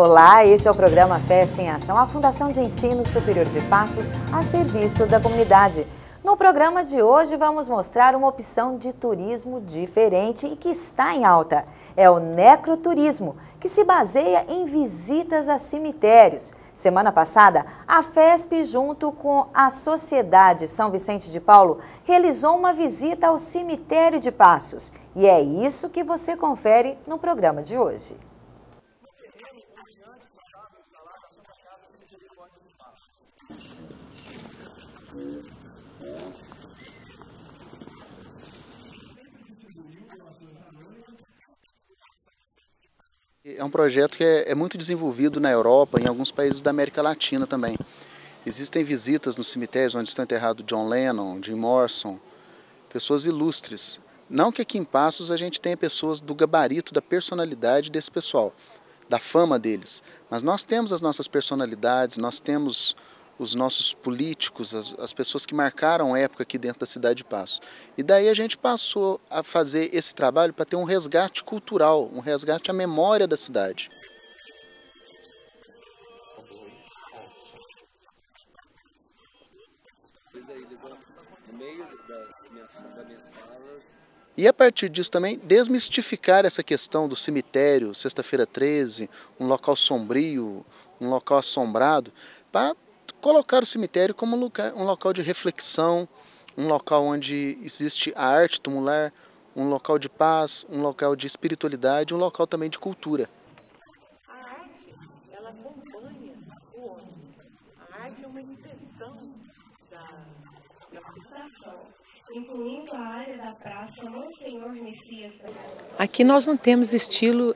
Olá, este é o programa FESP em Ação, a Fundação de Ensino Superior de Passos a serviço da comunidade. No programa de hoje vamos mostrar uma opção de turismo diferente e que está em alta. É o necroturismo, que se baseia em visitas a cemitérios. Semana passada, a FESP, junto com a Sociedade São Vicente de Paulo, realizou uma visita ao cemitério de Passos. E é isso que você confere no programa de hoje. É um projeto que é muito desenvolvido na Europa e em alguns países da América Latina também. Existem visitas nos cemitérios onde estão enterrados John Lennon, Jim Morrison, pessoas ilustres. Não que aqui em Passos a gente tenha pessoas do gabarito, da personalidade desse pessoal, da fama deles. Mas nós temos as nossas personalidades, nós temos os nossos políticos, as pessoas que marcaram a época aqui dentro da cidade de Passos. E daí a gente passou a fazer esse trabalho para ter um resgate cultural, um resgate à memória da cidade. E a partir disso também desmistificar essa questão do cemitério, Sexta-feira 13, um local sombrio, um local assombrado, para colocar o cemitério como um local de reflexão, um local onde existe a arte tumular, um local de paz, um local de espiritualidade, um local também de cultura. A arte, ela acompanha o homem. A arte é uma expressão da fixação, incluindo a área da praça Monsenhor Messias. Aqui nós não temos estilo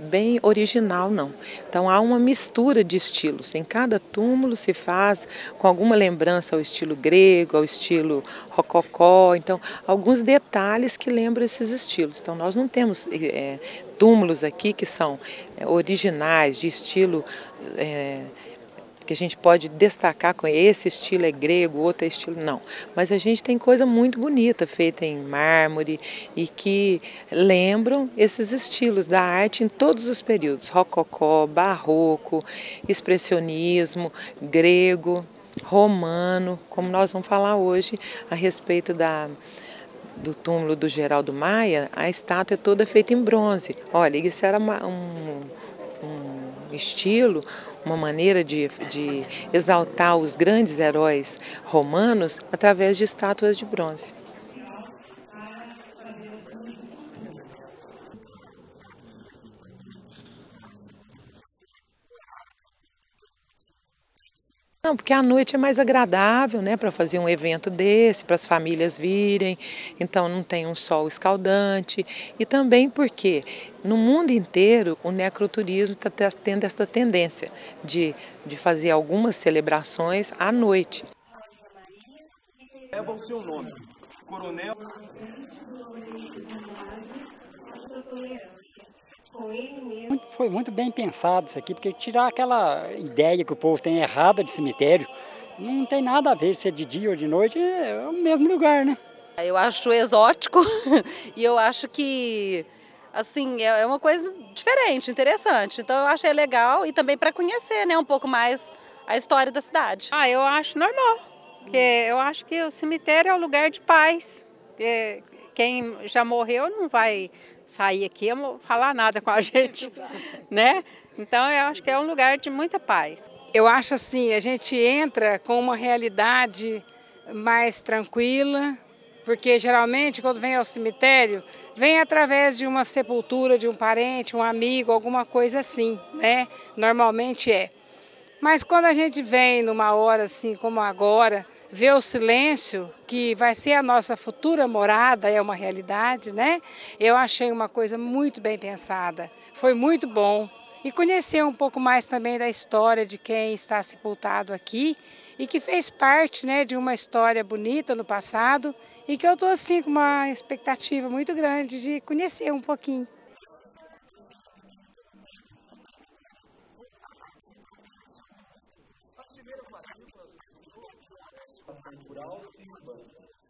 bem original, não. Então há uma mistura de estilos. Em cada túmulo se faz com alguma lembrança ao estilo grego, ao estilo rococó. Então, alguns detalhes que lembram esses estilos. Então nós não temos túmulos aqui que são originais, de estilo que a gente pode destacar com esse estilo é grego, outro é estilo, não. Mas a gente tem coisa muito bonita feita em mármore e que lembram esses estilos da arte em todos os períodos, rococó, barroco, expressionismo, grego, romano, como nós vamos falar hoje a respeito do túmulo do Geraldo Maia. A estátua é toda feita em bronze. Olha, isso era um estilo, uma maneira de exaltar os grandes heróis romanos através de estátuas de bronze. Não, porque a noite é mais agradável, né, para fazer um evento desse, para as famílias virem, então não tem um sol escaldante, e também porque no mundo inteiro o necroturismo está tendo essa tendência de fazer algumas celebrações à noite. Leva o seu nome, Coronel. Foi muito bem pensado isso aqui, porque tirar aquela ideia que o povo tem errada de cemitério, não tem nada a ver se é de dia ou de noite, é o mesmo lugar, né? Eu acho exótico e eu acho que, assim, é uma coisa diferente, interessante. Então eu achei legal e também para conhecer, né, um pouco mais a história da cidade. Eu acho normal, porque eu acho que o cemitério é um lugar de paz. Quem já morreu não vai sair aqui e falar nada com a gente, né? Então eu acho que é um lugar de muita paz. Eu acho assim, a gente entra com uma realidade mais tranquila, porque geralmente quando vem ao cemitério, vem através de uma sepultura de um parente, um amigo, alguma coisa assim, né? Normalmente é. Mas quando a gente vem numa hora assim como agora, vê o silêncio, que vai ser a nossa futura morada, é uma realidade, né? Eu achei uma coisa muito bem pensada, foi muito bom. E conhecer um pouco mais também da história de quem está sepultado aqui e que fez parte, né, de uma história bonita no passado e que eu estou assim com uma expectativa muito grande de conhecer um pouquinho.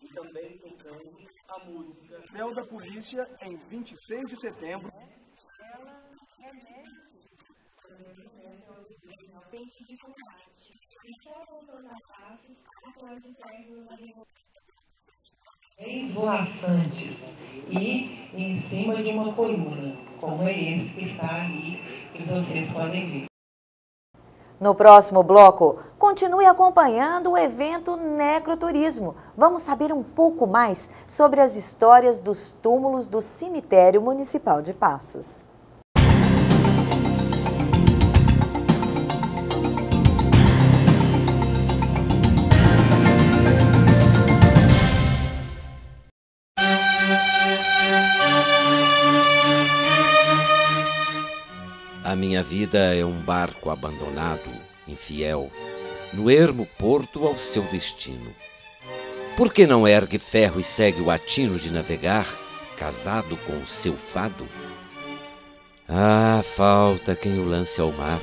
E também tocando a música Bel da Polícia em 26 de setembro. Peixe de combate. E só voltando a passos após o término da esvoaçantes e em cima de uma coluna, como é esse que está ali, que vocês podem ver. No próximo bloco, continue acompanhando o evento Necroturismo. Vamos saber um pouco mais sobre as histórias dos túmulos do Cemitério Municipal de Passos. A minha vida é um barco abandonado, infiel, no ermo porto ao seu destino. Por que não ergue ferro e segue o atino de navegar, casado com o seu fado? Ah, falta quem o lance ao mar,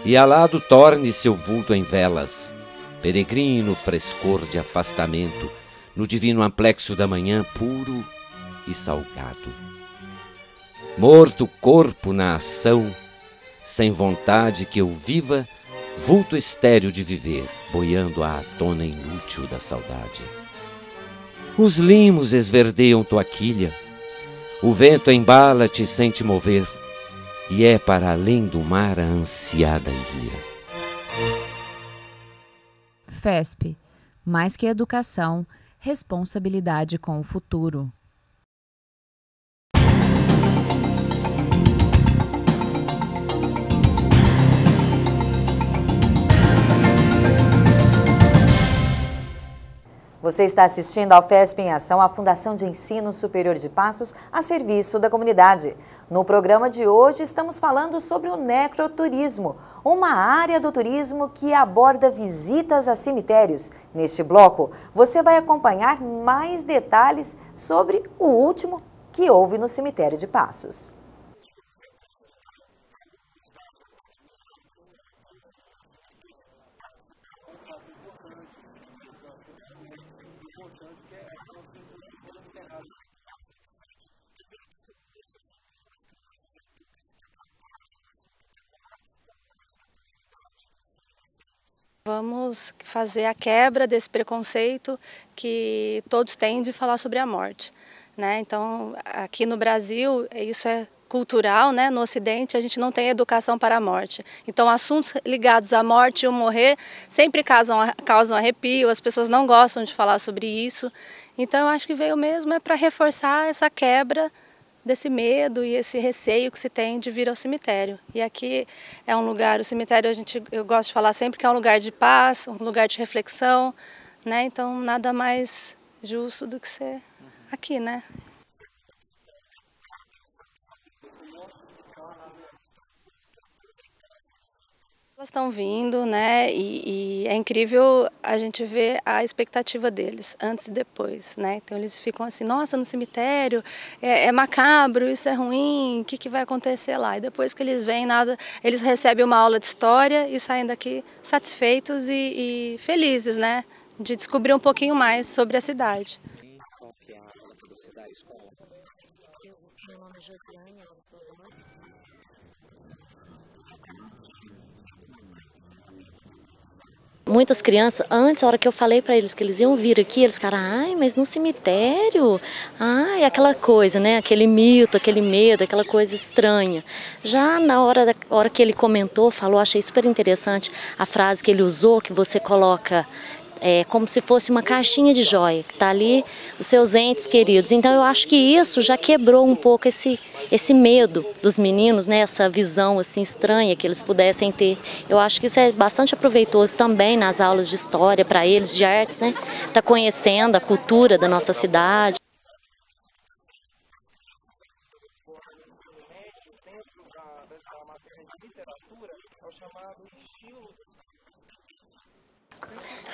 e alado torne seu vulto em velas, peregrino frescor de afastamento, no divino amplexo da manhã puro e salgado. Morto corpo na ação, sem vontade que eu viva, vulto estéril de viver, boiando à tona inútil da saudade. Os limos esverdeiam tua quilha, o vento embala-te sem te mover, e é para além do mar a ansiada ilha. FESP, mais que educação, responsabilidade com o futuro. Você está assistindo ao FESP em Ação, a Fundação de Ensino Superior de Passos, a serviço da comunidade. No programa de hoje, estamos falando sobre o necroturismo, uma área do turismo que aborda visitas a cemitérios. Neste bloco, você vai acompanhar mais detalhes sobre o último que houve no cemitério de Passos. Vamos fazer a quebra desse preconceito que todos têm de falar sobre a morte, né? Então, aqui no Brasil, isso é cultural, né? No Ocidente, a gente não tem educação para a morte. Então, assuntos ligados à morte e ao morrer sempre causam arrepio, as pessoas não gostam de falar sobre isso. Então, eu acho que veio mesmo para reforçar essa quebra desse medo e esse receio que se tem de vir ao cemitério. E aqui é um lugar, o cemitério eu gosto de falar sempre que é um lugar de paz, um lugar de reflexão, né? Então nada mais justo do que ser aqui, né? Elas estão vindo, né, e é incrível a gente ver a expectativa deles, antes e depois, né, então eles ficam assim, nossa, no cemitério, é macabro, isso é ruim, o que vai acontecer lá? E depois que eles vêm, eles recebem uma aula de história e saem daqui satisfeitos e felizes, né, de descobrir um pouquinho mais sobre a cidade. Qual que é a aula para você da escola? Meu nome é Josiane, da escola da mãe. Muitas crianças, antes, a hora que eu falei para eles que eles iam vir aqui, eles ficaram, ai, mas no cemitério? Ai, aquela coisa, né? Aquele mito, aquele medo, aquela coisa estranha. Já na hora que ele comentou, falou, achei super interessante a frase que ele usou, que você coloca como se fosse uma caixinha de joia, que está ali os seus entes queridos. Então eu acho que isso já quebrou um pouco esse medo dos meninos, né? Essa visão assim estranha que eles pudessem ter. Eu acho que isso é bastante aproveitoso também nas aulas de história para eles, de artes, né? Tá conhecendo a cultura da nossa cidade.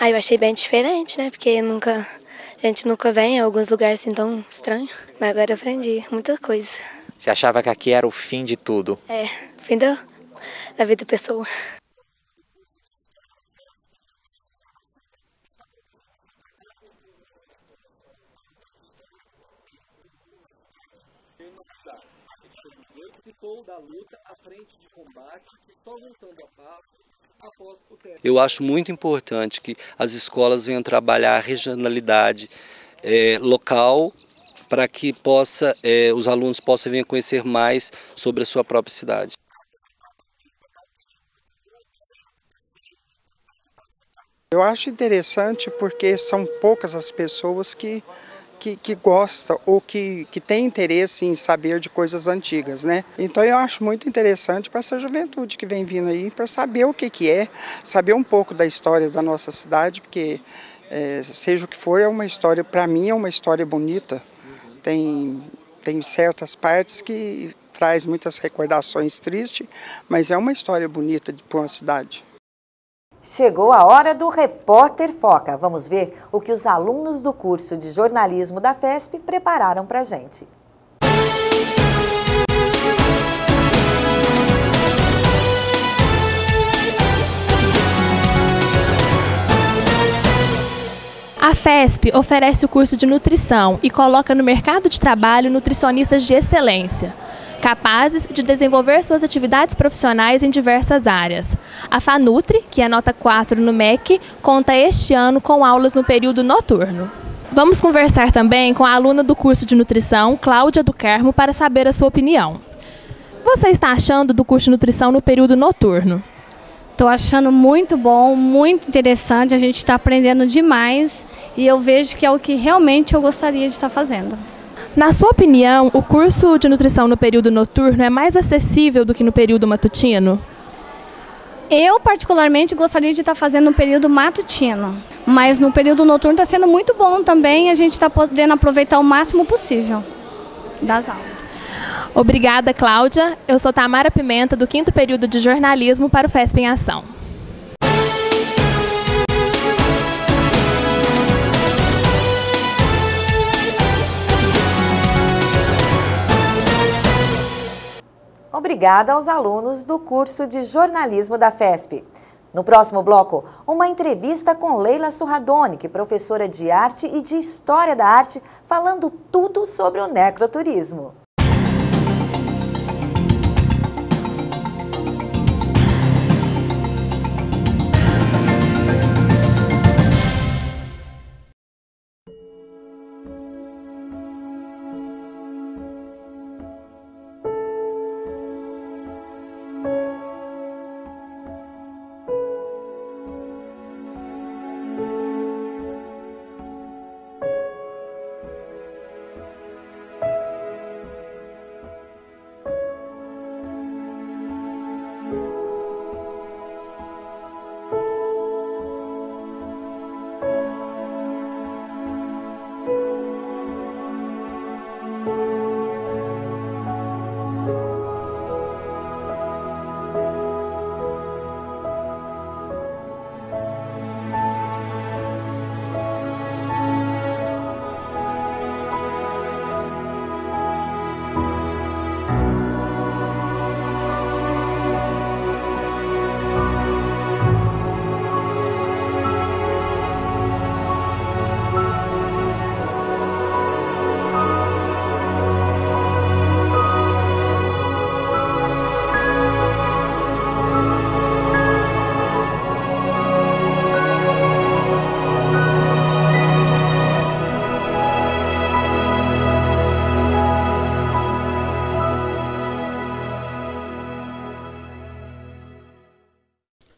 Eu achei bem diferente, né? Porque a gente nunca vem em alguns lugares assim tão estranhos. Mas agora eu aprendi muita coisa. Você achava que aqui era o fim de tudo? Fim da vida da pessoa. sou da luta à frente de combate e só voltando à paz após o término. Eu acho muito importante que as escolas venham trabalhar a regionalidade local para que os alunos possam vir conhecer mais sobre a sua própria cidade. Eu acho interessante porque são poucas as pessoas que gostam ou que têm interesse em saber de coisas antigas, né? Então eu acho muito interessante para essa juventude que vem vindo aí, para saber o que é, saber um pouco da história da nossa cidade, porque seja o que for, é uma história, para mim é uma história bonita. Tem certas partes que traz muitas recordações tristes, mas é uma história bonita para uma cidade. Chegou a hora do Repórter Foca. Vamos ver o que os alunos do curso de jornalismo da FESP prepararam para a gente. A FESP oferece o curso de nutrição e coloca no mercado de trabalho nutricionistas de excelência, capazes de desenvolver suas atividades profissionais em diversas áreas. A FANUTRI, que é nota 4 no MEC, conta este ano com aulas no período noturno. Vamos conversar também com a aluna do curso de nutrição, Cláudia do Carmo, para saber a sua opinião. O que você está achando do curso de nutrição no período noturno? Estou achando muito bom, muito interessante, a gente está aprendendo demais e eu vejo que é o que realmente eu gostaria de estar fazendo. Na sua opinião, o curso de nutrição no período noturno é mais acessível do que no período matutino? Eu, particularmente, gostaria de estar fazendo no período matutino, mas no período noturno está sendo muito bom também, a gente está podendo aproveitar o máximo possível das aulas. Obrigada, Cláudia. Eu sou Tamara Pimenta, do 5º período de jornalismo para o FESP em Ação. Obrigada aos alunos do curso de jornalismo da FESP. No próximo bloco, uma entrevista com Leila Surradonic, professora de arte e de história da arte, falando tudo sobre o necroturismo.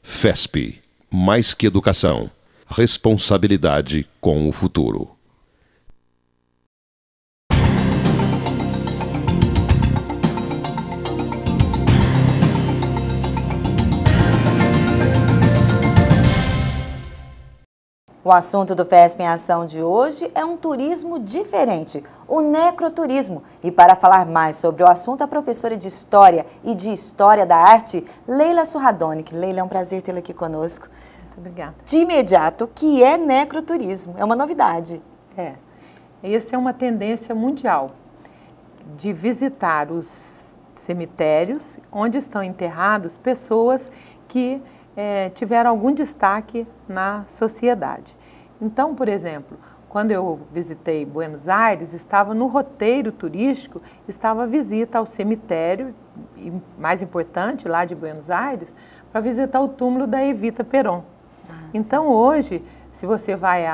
FESP, mais que educação, responsabilidade com o futuro. O assunto do FESP em Ação de hoje é um turismo diferente, o necroturismo. E para falar mais sobre o assunto, a professora de História e de História da Arte, Leila Surradonic. Leila, é um prazer tê-la aqui conosco. Muito obrigada. De imediato, o que é necroturismo? É uma novidade. Essa é uma tendência mundial de visitar os cemitérios onde estão enterrados pessoas que tiveram algum destaque na sociedade. Então, por exemplo, quando eu visitei Buenos Aires, estava no roteiro turístico, estava a visita ao cemitério mais importante lá de Buenos Aires, para visitar o túmulo da Evita Peron. Então hoje, se você vai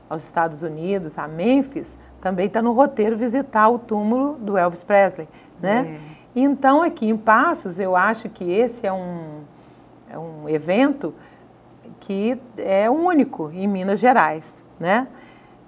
aos Estados Unidos, a Memphis, também está no roteiro visitar o túmulo do Elvis Presley, né? Então aqui em Passos, eu acho que esse é um evento que é único em Minas Gerais, né?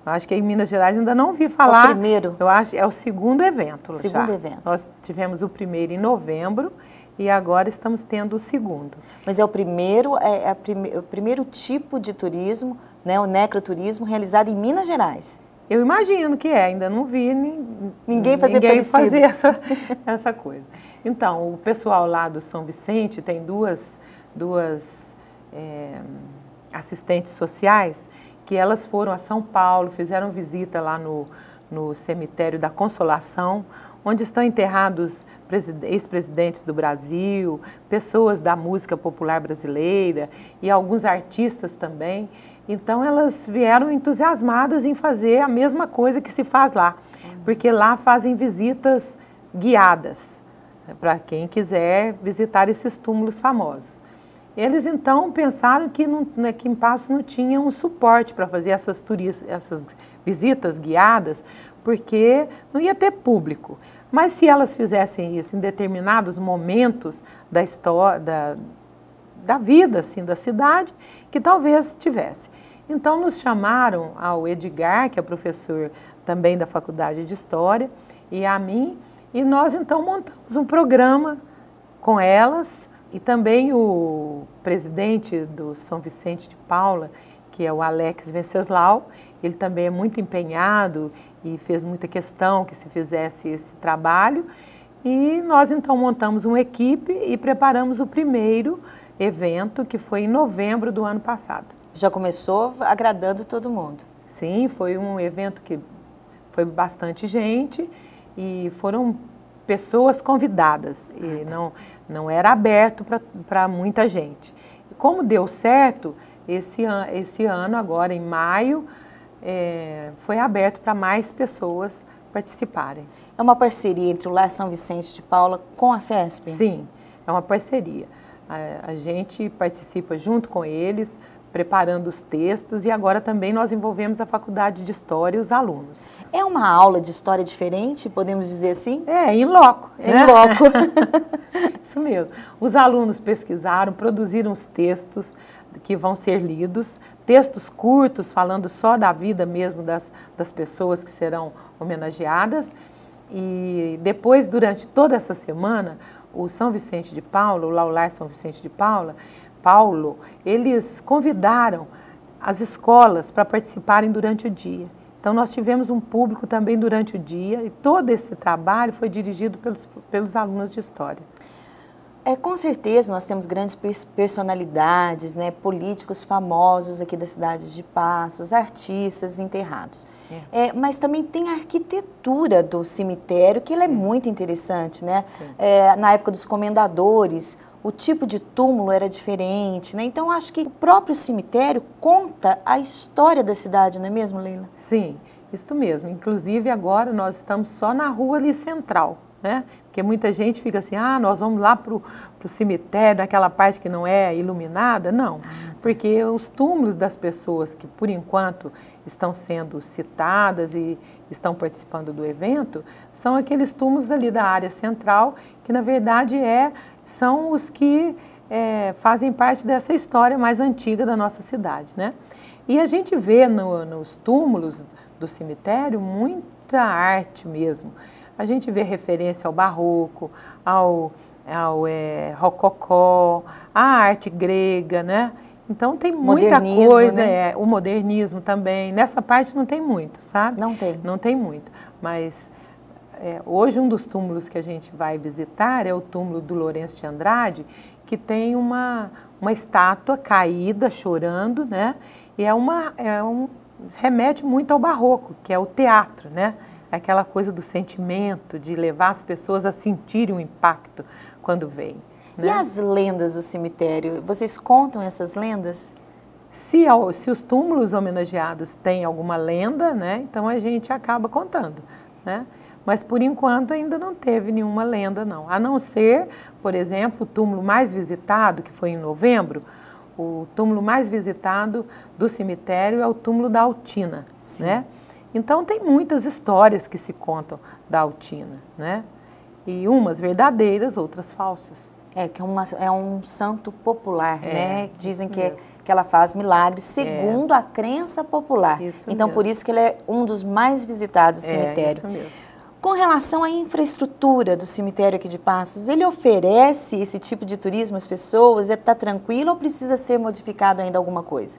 Eu acho que em Minas Gerais ainda não ouvi falar. É o primeiro? Eu acho é o segundo evento. Segundo evento. Nós tivemos o primeiro em novembro e agora estamos tendo o segundo. Mas é o primeiro, o primeiro tipo de turismo, né, o necroturismo, realizado em Minas Gerais. Eu imagino que ainda não vi ninguém fazer essa coisa. Então, o pessoal lá do São Vicente tem duas assistentes sociais que elas foram a São Paulo, fizeram visita lá no cemitério da Consolação, onde estão enterrados ex-presidentes do Brasil, pessoas da música popular brasileira e alguns artistas também. Então elas vieram entusiasmadas em fazer a mesma coisa que se faz lá, porque lá fazem visitas guiadas para quem quiser visitar esses túmulos famosos. Eles então pensaram que aqui em Passos não tinha um suporte para fazer essas visitas guiadas, porque não ia ter público. Mas se elas fizessem isso em determinados momentos da história, da vida assim, da cidade, que talvez tivesse. Então nos chamaram ao Edgar, que é professor também da Faculdade de História, e a mim, e nós então montamos um programa com elas, e também o presidente do São Vicente de Paula, que é o Alex Venceslau, ele também é muito empenhado e fez muita questão que se fizesse esse trabalho. E nós então montamos uma equipe e preparamos o primeiro evento, que foi em novembro do ano passado. Já começou agradando todo mundo? Sim, foi um evento que foi bastante gente e foram pessoas convidadas. E não era aberto para muita gente. E como deu certo, esse ano, agora em maio, foi aberto para mais pessoas participarem. É uma parceria entre o Lar São Vicente de Paula com a FESP? Sim, é uma parceria. A gente participa junto com eles, preparando os textos, e agora também nós envolvemos a Faculdade de História e os alunos. É uma aula de história diferente, podemos dizer assim? Em loco. Em loco. Isso mesmo. Os alunos pesquisaram, produziram os textos que vão ser lidos, textos curtos, falando só da vida mesmo das pessoas que serão homenageadas. E depois, durante toda essa semana, o São Vicente de Paula, o Lar São Vicente de Paula, eles convidaram as escolas para participarem durante o dia. Então nós tivemos um público também durante o dia e todo esse trabalho foi dirigido pelos alunos de História. Com certeza nós temos grandes personalidades, né, políticos famosos aqui da cidade de Passos, artistas enterrados. Mas também tem a arquitetura do cemitério, que ela é muito interessante, né? Na época dos comendadores, o tipo de túmulo era diferente, né? Então acho que o próprio cemitério conta a história da cidade, não é mesmo, Leila? Sim, isso mesmo. Inclusive agora nós estamos só na rua ali central, né? Porque muita gente fica assim, nós vamos lá para o cemitério, naquela parte que não é iluminada. Não, porque os túmulos das pessoas que por enquanto estão sendo citadas e estão participando do evento, são aqueles túmulos ali da área central, que na verdade são os que fazem parte dessa história mais antiga da nossa cidade, né? E a gente vê nos túmulos do cemitério muita arte mesmo. A gente vê referência ao barroco, ao rococó, à arte grega, né? Então tem muita coisa, né? O modernismo também. Nessa parte não tem muito, sabe? Não tem. Não tem muito, mas hoje um dos túmulos que a gente vai visitar é o túmulo do Lourenço de Andrade, que tem uma estátua caída, chorando, né? E remete muito ao barroco, que é o teatro, né? Aquela coisa do sentimento, de levar as pessoas a sentirem o impacto quando vêm. Né? E as lendas do cemitério, vocês contam essas lendas? Se os túmulos homenageados têm alguma lenda, né, então a gente acaba contando, né? mas por enquanto ainda não teve nenhuma lenda não. A não ser, por exemplo, o túmulo mais visitado, que foi em novembro, o túmulo mais visitado do cemitério é o túmulo da Altina, né? Então tem muitas histórias que se contam da Altina, né? E umas verdadeiras, outras falsas. Que é um santo popular, né? Dizem que ela faz milagres segundo a crença popular. Então por isso que ele é um dos mais visitados do cemitério. Isso mesmo. Com relação à infraestrutura do cemitério aqui de Passos, ele oferece esse tipo de turismo às pessoas? Está tranquilo ou precisa ser modificado ainda alguma coisa?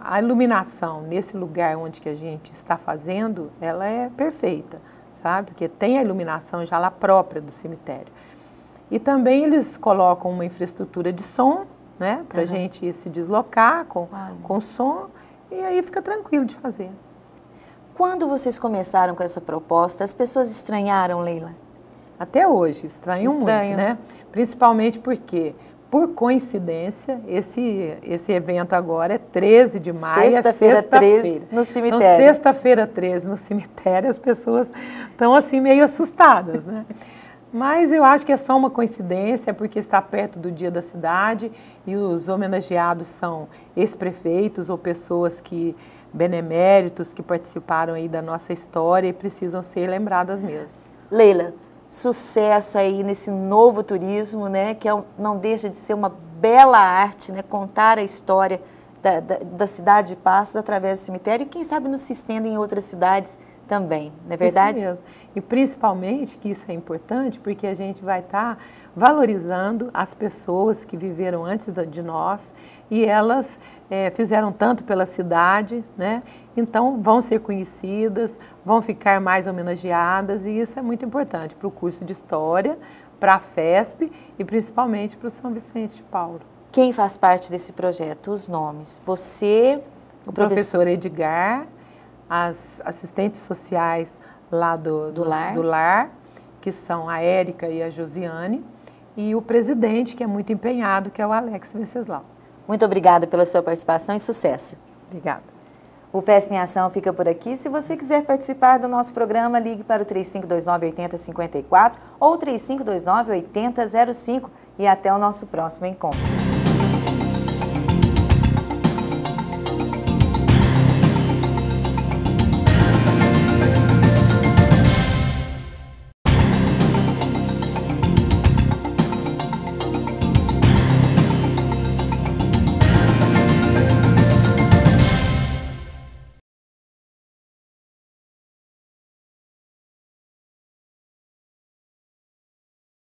A iluminação nesse lugar onde que a gente está fazendo, ela é perfeita, sabe? Porque tem a iluminação já lá própria do cemitério. E também eles colocam uma infraestrutura de som, né? Para a gente se deslocar com som, e aí fica tranquilo de fazer. Quando vocês começaram com essa proposta, as pessoas estranharam, Leila? Até hoje, estranham muito, né? Principalmente porque, por coincidência, esse evento agora é 13 de maio, sexta-feira 13, no cemitério. Então, sexta-feira 13 no cemitério, as pessoas estão assim meio assustadas, né? Mas eu acho que é só uma coincidência, porque está perto do dia da cidade e os homenageados são ex-prefeitos ou pessoas que beneméritos que participaram aí da nossa história e precisam ser lembradas mesmo. Leila, sucesso aí nesse novo turismo, né, que não deixa de ser uma bela arte, né, contar a história da cidade de Passos através do cemitério e quem sabe nos se estenda em outras cidades também, não é verdade? Isso mesmo. E principalmente, que isso é importante, porque a gente vai estar valorizando as pessoas que viveram antes de nós e elas fizeram tanto pela cidade, né? Então vão ser conhecidas, vão ficar mais homenageadas e isso é muito importante para o curso de História, para a FESP e principalmente para o São Vicente de Paulo. Quem faz parte desse projeto? Os nomes? Você, o professor Edgar, as assistentes sociais lá do lar, que são a Érica e a Josiane, e o presidente, que é muito empenhado, que é o Alex Venceslau. Muito obrigada pela sua participação e sucesso. Obrigada. O FESP em Ação fica por aqui. Se você quiser participar do nosso programa, ligue para o 3529-8054 ou 3529-8005 e até o nosso próximo encontro.